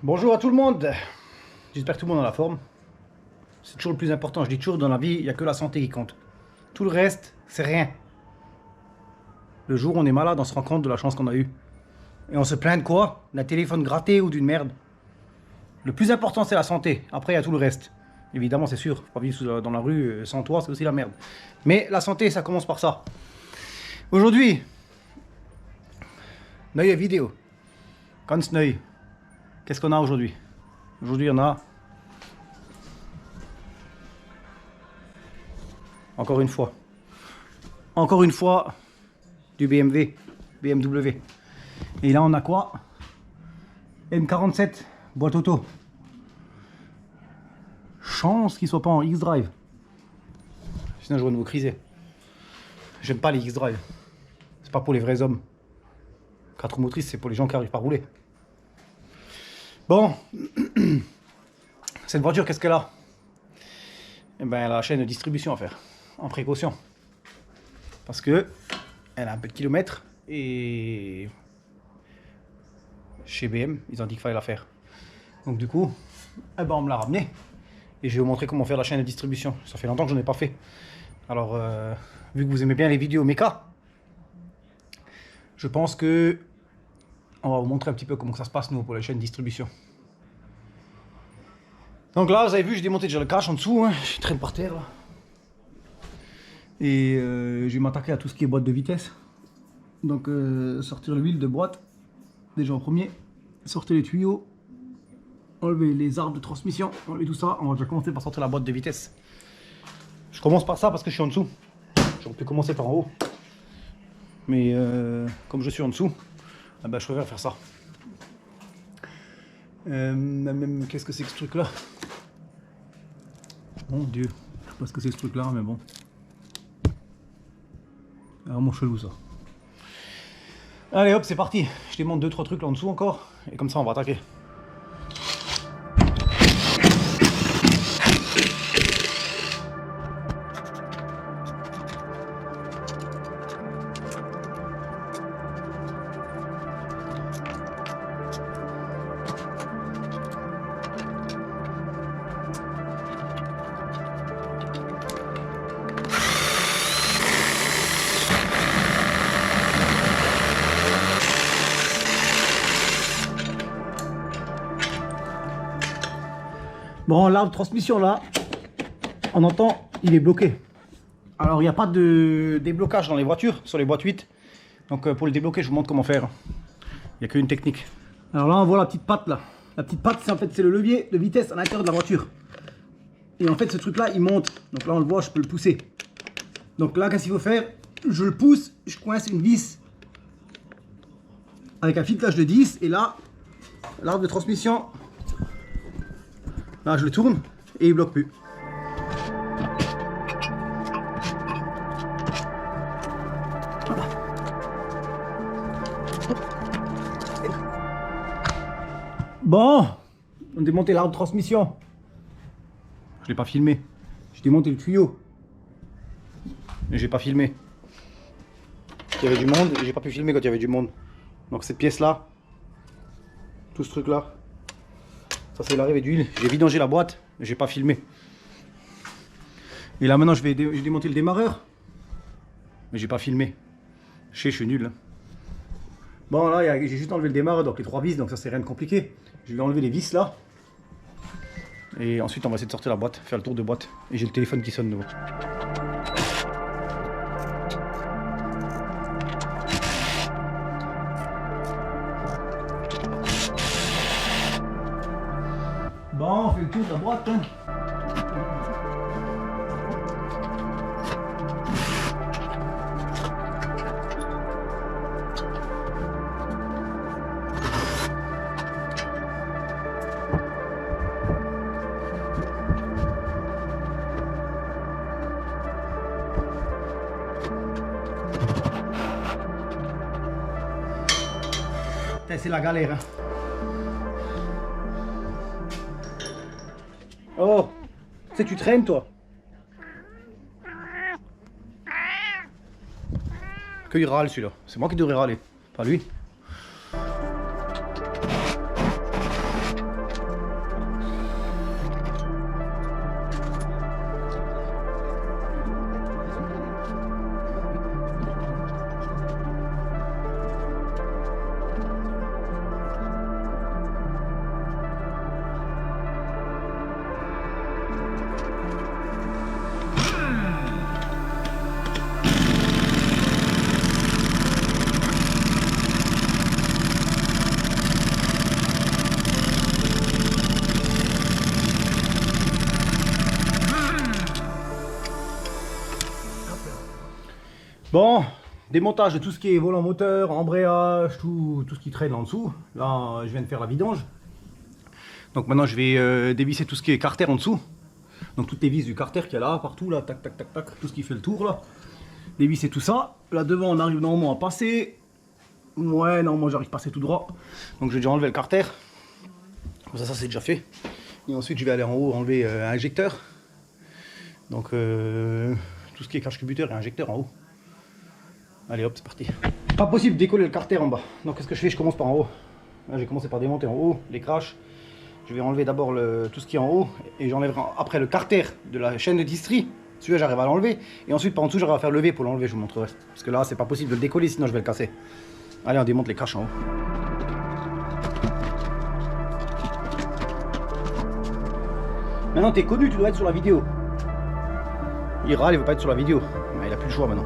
Bonjour à tout le monde, j'espère que tout le monde a la forme. C'est toujours le plus important, je dis toujours dans la vie, il n'y a que la santé qui compte. Tout le reste, c'est rien. Le jour où on est malade, on se rend compte de la chance qu'on a eue. Et on se plaint de quoi? D'un téléphone gratté ou d'une merde. Le plus important, c'est la santé, après il y a tout le reste. Évidemment, c'est sûr, faut pas vivre dans la rue sans toi, c'est aussi la merde. Mais la santé, ça commence par ça. Aujourd'hui, Neuye vidéo. Ganz neu. Qu'est-ce qu'on a aujourd'hui? Aujourd'hui, on a... Encore une fois, du BMW. Et là, on a quoi? M47, boîte auto. Chance qu'il soit pas en X-Drive. Sinon, je vais vous criser. J'aime pas les X-Drive. C'est pas pour les vrais hommes. 4 roues motrices, c'est pour les gens qui arrivent pas à rouler. Bon, cette voiture, qu'est-ce qu'elle a? Eh ben, elle a la chaîne de distribution à faire, en précaution. Parce que elle a un peu de kilomètres et chez BM, ils ont dit qu'il fallait la faire. Donc du coup, eh ben, on me l'a ramené et je vais vous montrer comment faire la chaîne de distribution. Ça fait longtemps que je n'en ai pas fait. Alors, vu que vous aimez bien les vidéos méca, je pense que on va vous montrer un petit peu comment ça se passe nous pour la chaîne de distribution. Donc là, vous avez vu, j'ai démonté déjà le cache en dessous, hein. Je traîne par terre là. Et je vais m'attaquer à tout ce qui est boîte de vitesse. Donc sortir l'huile de boîte, déjà en premier, sortir les tuyaux, enlever les arbres de transmission, enlever tout ça. On va déjà commencer par sortir la boîte de vitesse. Je commence par ça parce que je suis en dessous. J'aurais pu commencer par en haut. Mais comme je suis en dessous, eh ben, je préfère faire ça. Même qu'est-ce que c'est que ce truc là? Mon dieu, je sais pas ce que c'est ce truc là, mais bon. C'est vraiment chelou ça. Allez hop, c'est parti. Je démonte 2-3 trucs là en dessous encore, et comme ça on va attaquer. Bon, l'arbre de transmission là, on entend, il est bloqué. Alors il n'y a pas de déblocage dans les voitures, sur les boîtes 8. Donc pour le débloquer, je vous montre comment faire. Il n'y a qu'une technique. Alors là, on voit la petite patte là. La petite patte, c'est en fait c'est le levier de vitesse à l'intérieur de la voiture. Et en fait, ce truc là, il monte. Donc là, on le voit, je peux le pousser. Donc là, qu'est-ce qu'il faut faire? Je le pousse, je coince une vis avec un filetage de 10. Et là, l'arbre de transmission... Là, je le tourne et il bloque plus. Voilà. Bon, on a démonté l'arbre de transmission. Je l'ai pas filmé. J'ai démonté le tuyau. Mais j'ai pas filmé. Il y avait du monde et j'ai pas pu filmer quand il y avait du monde. Donc cette pièce là, tout ce truc là. Ça c'est l'arrivée d'huile, j'ai vidangé la boîte, mais j'ai pas filmé. Et là maintenant j'ai démonté le démarreur, mais j'ai pas filmé. Je suis nul. Hein. Bon là j'ai juste enlevé le démarreur, donc les 3 vis, donc ça c'est rien de compliqué. Je vais enlever les vis là. Et ensuite on va essayer de sortir la boîte, faire le tour de boîte. Et j'ai le téléphone qui sonne de nouveau. Bon, on fait le tour de la boîte. Hein. C'est la galère. Hein. Oh, tu sais que tu traînes toi. Que il râle celui-là. C'est moi qui devrais râler, pas lui. Bon, démontage de tout ce qui est volant moteur, embrayage, tout ce qui traîne en dessous. Là, je viens de faire la vidange. Donc maintenant, je vais dévisser tout ce qui est carter en dessous. Donc toutes les vis du carter qu'il y a là, partout, là, tac, tac, tac, tac, tout ce qui fait le tour, là. Dévisser tout ça. Là devant, on arrive normalement à passer. Ouais, non, moi j'arrive à passer tout droit. Donc je vais déjà enlever le carter. Comme ça c'est déjà fait. Et ensuite, je vais aller en haut enlever un injecteur. Donc tout ce qui est cache-cubuteur et injecteur en haut. Allez hop, c'est parti. Pas possible de décoller le carter en bas. Donc qu'est-ce que je fais? Je commence par en haut. Là j'ai commencé par démonter en haut les crashs. Je vais enlever d'abord tout ce qui est en haut. Et j'enlèverai après le carter de la chaîne de distri. Celui-là j'arrive à l'enlever. Et ensuite par en dessous j'arrive à faire lever pour l'enlever, je vous montrerai. Parce que là c'est pas possible de le décoller sinon je vais le casser. Allez, on démonte les crashs en haut. Maintenant t'es connu, tu dois être sur la vidéo. Il râle, il veut pas être sur la vidéo. Mais il a plus le choix maintenant.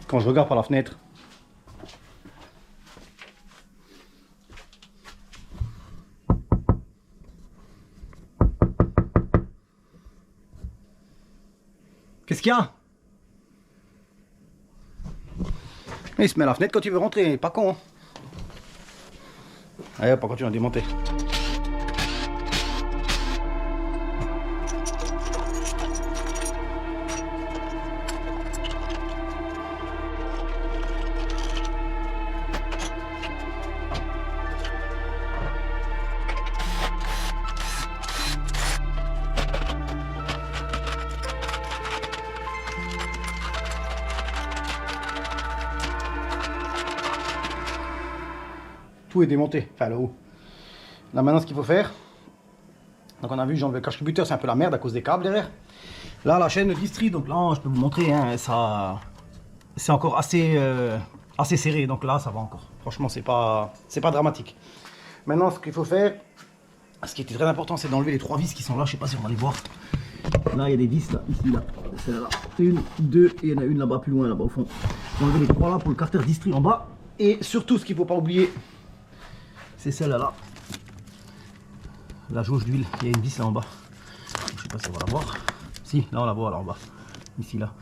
Quand je regarde par la fenêtre, qu'est-ce qu'il y a? Il se met à la fenêtre quand il veut rentrer, pas con. Hein. Allez hop, on continue à démonter. Tout est démonté, enfin le haut. Là maintenant ce qu'il faut faire, donc on a vu, j'ai enlevé le cache-cubuteur, c'est un peu la merde à cause des câbles derrière. Là la chaîne de distri, donc là je peux vous montrer, hein, ça, c'est encore assez serré, donc là ça va encore. Franchement c'est pas dramatique. Maintenant ce qu'il faut faire, ce qui était très important, c'est d'enlever les 3 vis qui sont là, je sais pas si on va les voir. Là il y a des vis là, ici là, celle-là, une, deux, et il y en a une là-bas plus loin, là-bas au fond. On va enlever les 3 là pour le carter distri en bas. Et surtout ce qu'il ne faut pas oublier, c'est celle-là. La jauge d'huile, il y a une vis là en bas. Je sais pas si on va la voir. Si, là on la voit là en bas. Ici là.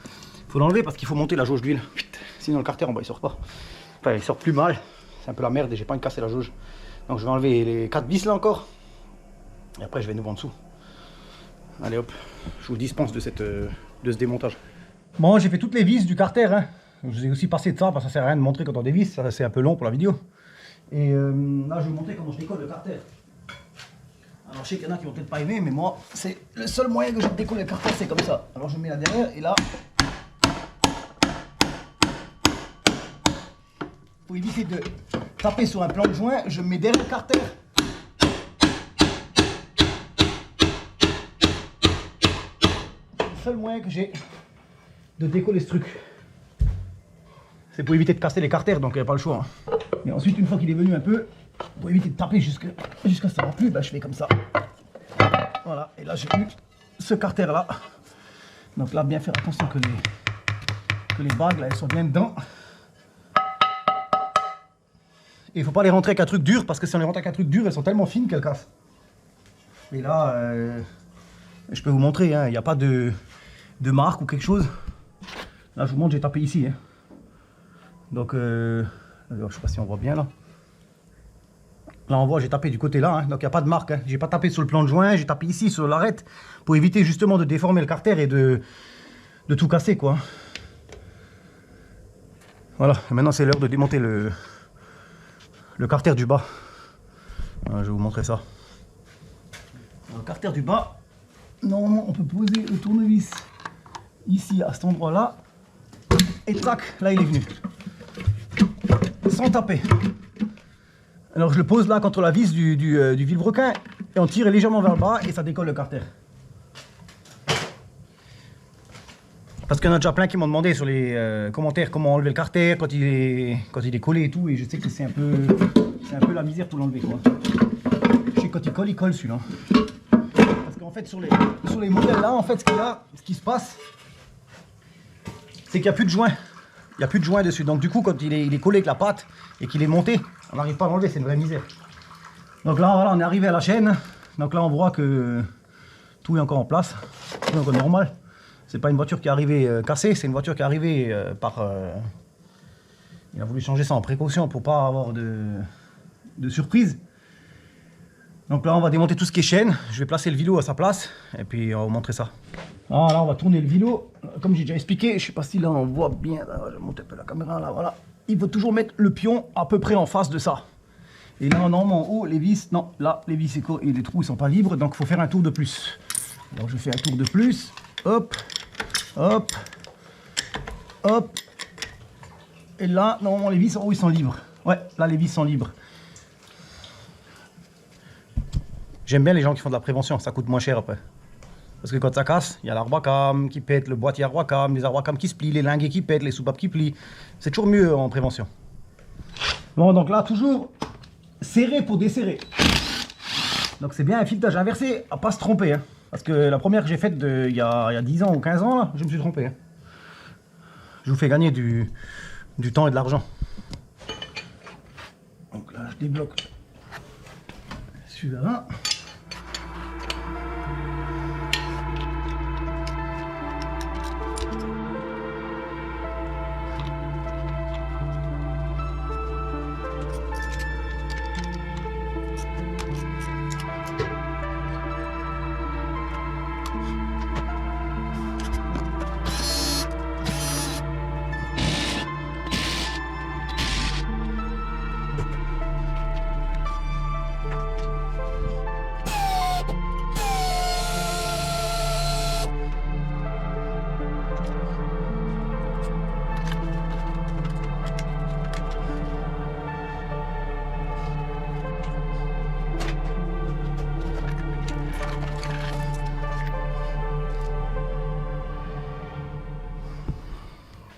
Il faut l'enlever parce qu'il faut monter la jauge d'huile. Sinon le carter en bas il sort pas. Enfin il sort plus mal. C'est un peu la merde et j'ai pas envie de casser la jauge. Donc je vais enlever les 4 vis là encore. Et après je vais nouveau en dessous. Allez hop, je vous dispense de ce démontage. Bon, j'ai fait toutes les vis du carter. Hein. Je vous ai aussi passé de ça parce que ça sert à rien de montrer quand on dévisse. Ça c'est un peu long pour la vidéo. Et là je vais vous montrer comment je décolle le carter. Alors je sais qu'il y en a qui vont peut-être pas aimer, mais moi c'est le seul moyen que je décolle le carter, c'est comme ça. Alors je me mets là derrière et là. Pour éviter de taper sur un plan de joint, je me mets derrière le carter. C'est le seul moyen que j'ai de décoller ce truc. C'est pour éviter de casser les carters, donc il n'y a pas le choix. Hein. Et ensuite, une fois qu'il est venu un peu, pour éviter de taper jusqu'à ce que ça ne va plus, ben, je fais comme ça. Voilà, et là j'ai eu ce carter là. Donc là, bien faire attention que les bagues là, elles sont bien dedans. Et il ne faut pas les rentrer avec un truc dur, parce que si on les rentre avec un truc dur, elles sont tellement fines qu'elles cassent. Et là, je peux vous montrer, hein, il n'y a pas de marque ou quelque chose. Là, je vous montre, j'ai tapé ici. Hein. Donc, je sais pas si on voit bien là. Là, on voit, j'ai tapé du côté là. Hein. Donc, il n'y a pas de marque. Hein. J'ai pas tapé sur le plan de joint, j'ai tapé ici sur l'arête pour éviter justement de déformer le carter et de tout casser, quoi. Voilà, et maintenant c'est l'heure de démonter le carter du bas. Voilà, je vais vous montrer ça. Le carter du bas, normalement on peut poser le tournevis ici à cet endroit là. Et tac, là il est venu. Sans taper. Alors je le pose là contre la vis du vilebrequin et on tire légèrement vers le bas et ça décolle le carter. Parce qu'il y en a déjà plein qui m'ont demandé sur les commentaires comment enlever le carter quand il est collé et tout, et je sais que c'est un peu la misère pour l'enlever, quoi. Je sais que quand il colle celui-là. Parce qu'en fait sur les modèles là, en fait ce qui se passe, c'est qu'il n'y a plus de joint. Il n'y a plus de joint dessus. Donc du coup quand il est collé avec la pâte et qu'il est monté, on n'arrive pas à l'enlever, c'est une vraie misère. Donc là voilà, on est arrivé à la chaîne. Donc là on voit que tout est encore en place, tout est encore normal. C'est pas une voiture qui est arrivée cassée, c'est une voiture qui est arrivée par... il a voulu changer ça en précaution pour pas avoir de surprise. Donc là on va démonter tout ce qui est chaîne, je vais placer le vélo à sa place et puis on va vous montrer ça. Alors là on va tourner le vélo, comme j'ai déjà expliqué, je sais pas si là on voit bien, là, je vais monter un peu la caméra là, voilà. Il faut toujours mettre le pion à peu près en face de ça. Et là normalement en haut les vis, non là les vis et les trous ils sont pas libres, donc il faut faire un tour de plus. Donc je fais un tour de plus, hop. Hop, hop, et là, normalement, les vis en haut, ils sont libres. Ouais, là, les vis sont libres. J'aime bien les gens qui font de la prévention, ça coûte moins cher après. Parce que quand ça casse, il y a l'arbacam qui pète, le boîtier arbacam, les arbacam qui se plient, les linguets qui pètent, les soupapes qui plient. C'est toujours mieux en prévention. Bon, donc là, toujours serrer pour desserrer. Donc c'est bien un filetage inversé, à pas se tromper. Hein. Parce que la première que j'ai faite il y a 10 ans ou 15 ans, là, je me suis trompé. Hein. Je vous fais gagner du temps et de l'argent. Donc là, je débloque celui-là.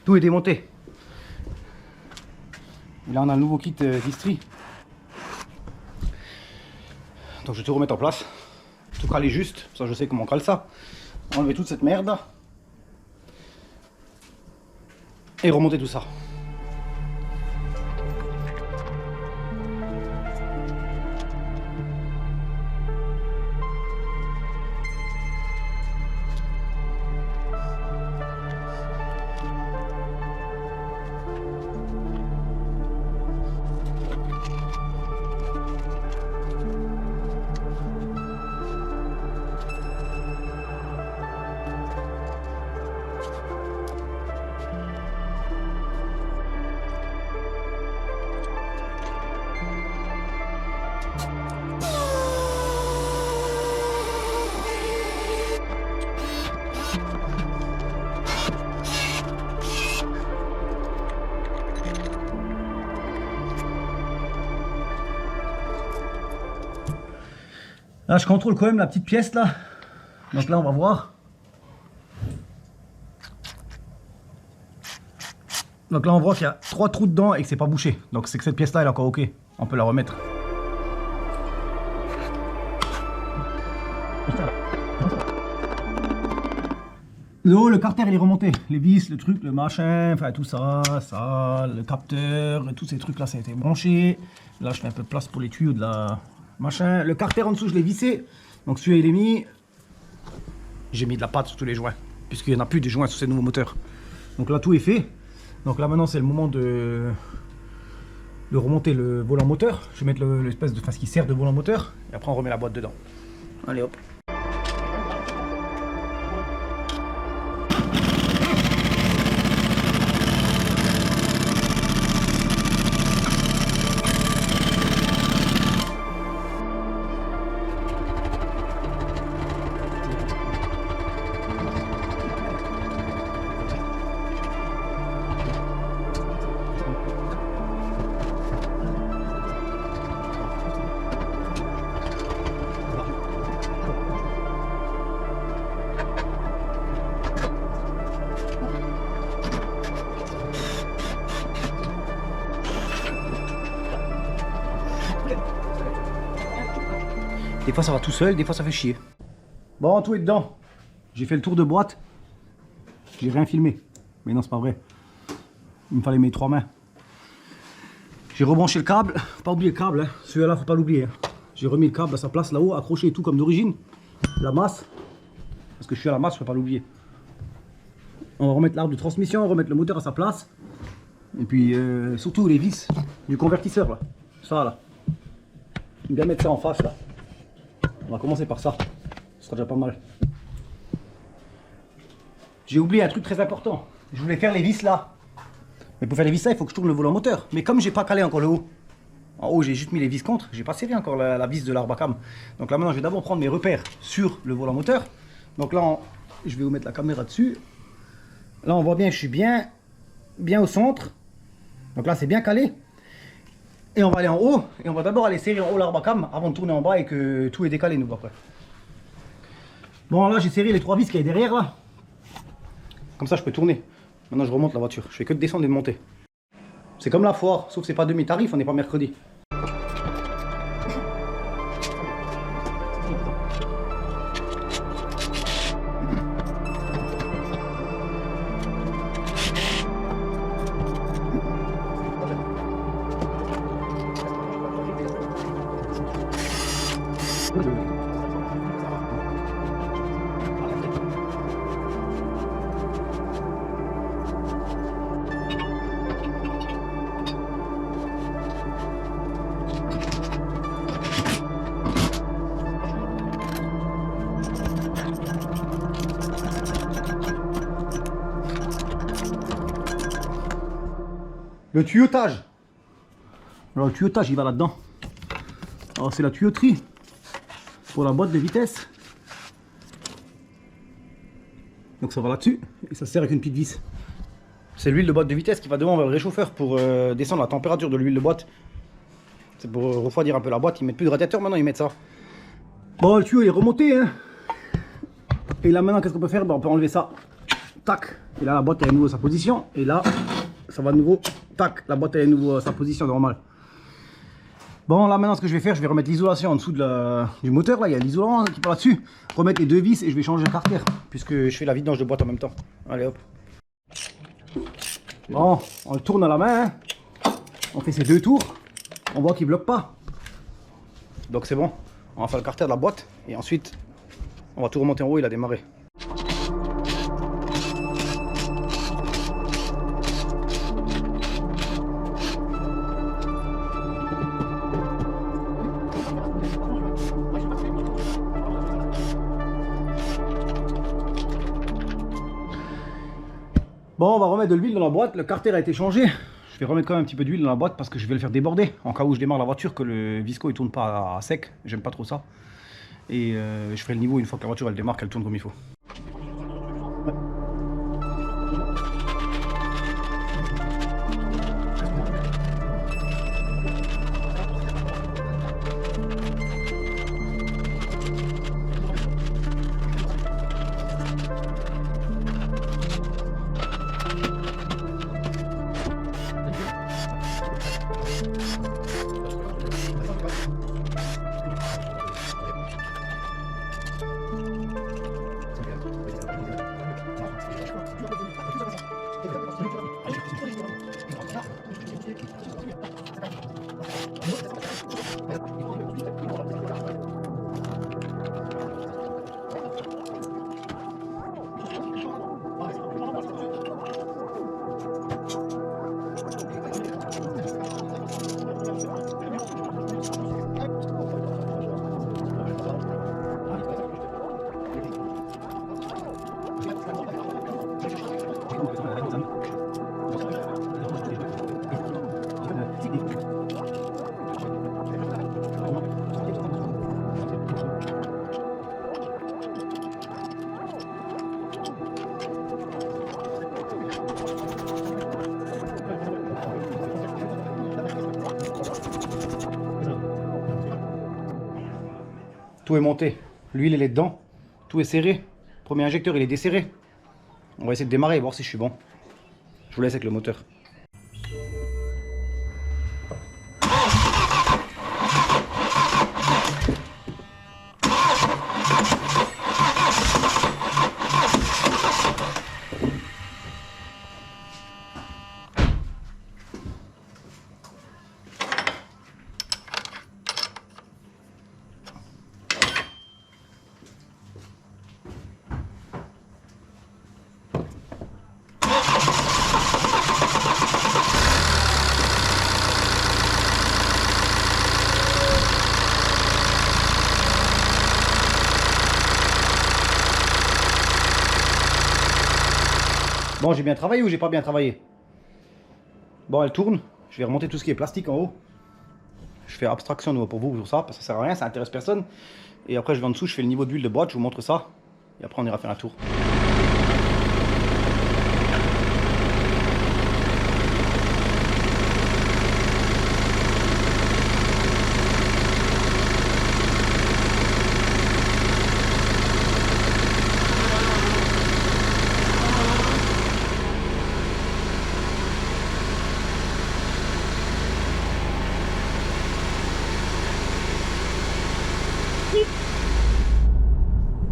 Tout est démonté. Et là on a le nouveau kit d'Istri. Donc je vais tout remettre en place. Tout caler juste, ça je sais comment on cale ça. Enlever toute cette merde. Et remonter tout ça. Là, je contrôle quand même la petite pièce là. Donc là, on va voir. Donc là, on voit qu'il y a 3 trous dedans et que c'est pas bouché. Donc c'est que cette pièce là, elle est encore ok. On peut la remettre. Le carter il est remonté. Les vis, le truc, le machin, enfin tout ça, le capteur, et tous ces trucs là, ça a été branché. Là, je fais un peu de place pour les tuyaux de la machin. Le carter en dessous, je l'ai vissé. Donc celui-là, il est mis. J'ai mis de la pâte sur tous les joints, puisqu'il n'y en a plus de joints sur ces nouveaux moteurs. Donc là tout est fait. Donc là maintenant c'est le moment de remonter le volant moteur. Je vais mettre l'espèce de ce qui sert de volant moteur et après on remet la boîte dedans. Allez hop. Des fois ça va tout seul, des fois ça fait chier. Bon, tout est dedans. J'ai fait le tour de boîte. J'ai rien filmé. Mais non, c'est pas vrai. Il me fallait mes 3 mains. J'ai rebranché le câble. Faut pas oublier le câble, hein. Celui-là, faut pas l'oublier. Hein. J'ai remis le câble à sa place là-haut, accroché et tout comme d'origine. La masse. Parce que je suis à la masse, faut pas l'oublier. On va remettre l'arbre de transmission, remettre le moteur à sa place. Et puis surtout les vis du convertisseur là. Ça là. Bien mettre ça en face là. On va commencer par ça. Ce sera déjà pas mal. J'ai oublié un truc très important. Je voulais faire les vis là. Mais pour faire les vis là, il faut que je tourne le volant moteur. Mais comme j'ai pas calé encore le haut. En haut, j'ai juste mis les vis contre. J'ai pas serré encore la vis de l'arbre à cam. Donc là maintenant, je vais d'abord prendre mes repères sur le volant moteur. Donc là, je vais vous mettre la caméra dessus. Là, on voit bien que je suis bien au centre. Donc là, c'est bien calé. Et on va aller en haut. Et on va d'abord aller serrer en haut l'arbre à cam avant de tourner en bas et que tout est décalé, nous, après. Bon, là, j'ai serré les 3 vis qui est derrière, là. Comme ça, je peux tourner. Maintenant, je remonte la voiture. Je fais que de descendre et de monter. C'est comme la foire, sauf que c'est pas demi-tarif, on n'est pas mercredi. Le tuyautage. Alors le tuyautage il va là-dedans. Alors c'est la tuyauterie pour la boîte de vitesse. Donc ça va là-dessus et ça sert avec une petite vis. C'est l'huile de boîte de vitesse qui va devant vers le réchauffeur pour descendre la température de l'huile de boîte. C'est pour refroidir un peu la boîte. Ils mettent plus de radiateur maintenant, ils mettent ça. Bon, le tuyau il est remonté. Hein. Et là maintenant qu'est-ce qu'on peut faire? On peut enlever ça. Tac. Et là la boîte est à nouveau à sa position. Et là ça va de nouveau. Tac, la boîte est à nouveau à sa position normale. Bon, là maintenant ce que je vais faire, je vais remettre l'isolation en dessous du moteur. Là, il y a l'isolant qui part là-dessus. Remettre les 2 vis et je vais changer le carter. Puisque je fais la vidange de boîte en même temps. Allez hop. Bon, on le tourne à la main. Hein. On fait ces 2 tours. On voit qu'il ne bloque pas. Donc c'est bon. On va faire le carter de la boîte. Et ensuite, on va tout remonter en haut et la démarrer. Bon, on va remettre de l'huile dans la boîte. Le carter a été changé. Je vais remettre quand même un petit peu d'huile dans la boîte parce que je vais le faire déborder. En cas où je démarre la voiture, que le visco il tourne pas à sec. J'aime pas trop ça. Et je ferai le niveau une fois que la voiture elle démarre, qu'elle tourne comme il faut. Tout est monté. L'huile, elle est dedans. Tout est serré. Premier injecteur, il est desserré. On va essayer de démarrer et voir si je suis bon. Je vous laisse avec le moteur. Bon, j'ai bien travaillé ou j'ai pas bien travaillé? Bon, elle tourne. Je vais remonter tout ce qui est plastique en haut. Je fais abstraction pour vous sur ça, parce que ça sert à rien, ça intéresse personne. Et après, je vais en dessous, je fais le niveau d'huile de boîte, je vous montre ça. Et après, on ira faire un tour.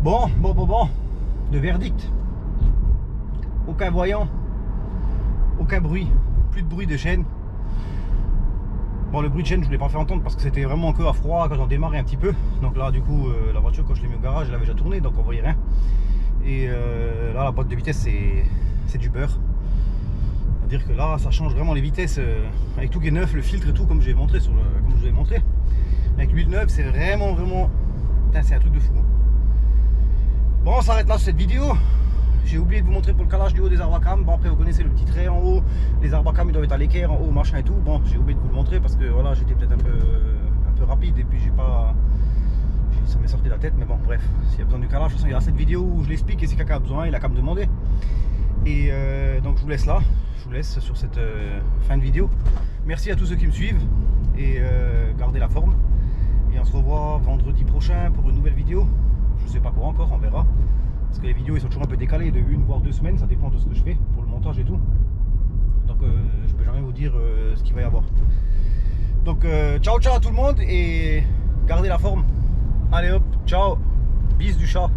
Bon. Le verdict. Aucun voyant. Aucun bruit. Plus de bruit de chaîne. Bon, le bruit de chaîne, je ne l'ai pas fait entendre parce que c'était vraiment que à froid quand on démarrait un petit peu. Donc là, du coup, la voiture, quand je l'ai mis au garage, elle avait déjà tourné, donc on voyait rien. Et là, la boîte de vitesse, c'est du beurre. C'est-à-dire que là, ça change vraiment les vitesses avec tout qui est neuf, le filtre et tout, comme j'ai montré comme je vous ai montré. Avec l'huile neuve, c'est vraiment. Putain, c'est un truc de fou. Bon, on s'arrête là sur cette vidéo. J'ai oublié de vous montrer pour le calage du haut des arbres à cam. Bon, après, vous connaissez le petit trait en haut. Les arbres à cam, ils doivent être à l'équerre en haut, machin et tout. Bon, j'ai oublié de vous le montrer parce que voilà, j'étais peut-être un peu rapide et puis ça m'est sorti de la tête. Mais bon, bref, s'il y a besoin du calage, de toute façon, il y a cette vidéo où je l'explique et si quelqu'un a besoin, il a qu'à me demander. Et donc, je vous laisse là. Je vous laisse sur cette fin de vidéo. Merci à tous ceux qui me suivent et gardez la forme. Et on se revoit vendredi prochain pour une nouvelle vidéo. Je sais pas quoi encore, on verra. Parce que les vidéos ils sont toujours un peu décalées de 1 voire 2 semaines, ça dépend de ce que je fais pour le montage et tout. Donc je peux jamais vous dire ce qu'il va y avoir. Donc ciao à tout le monde et gardez la forme. Allez hop, ciao, bis du chat.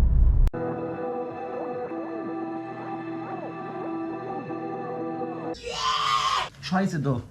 Scheiße doch.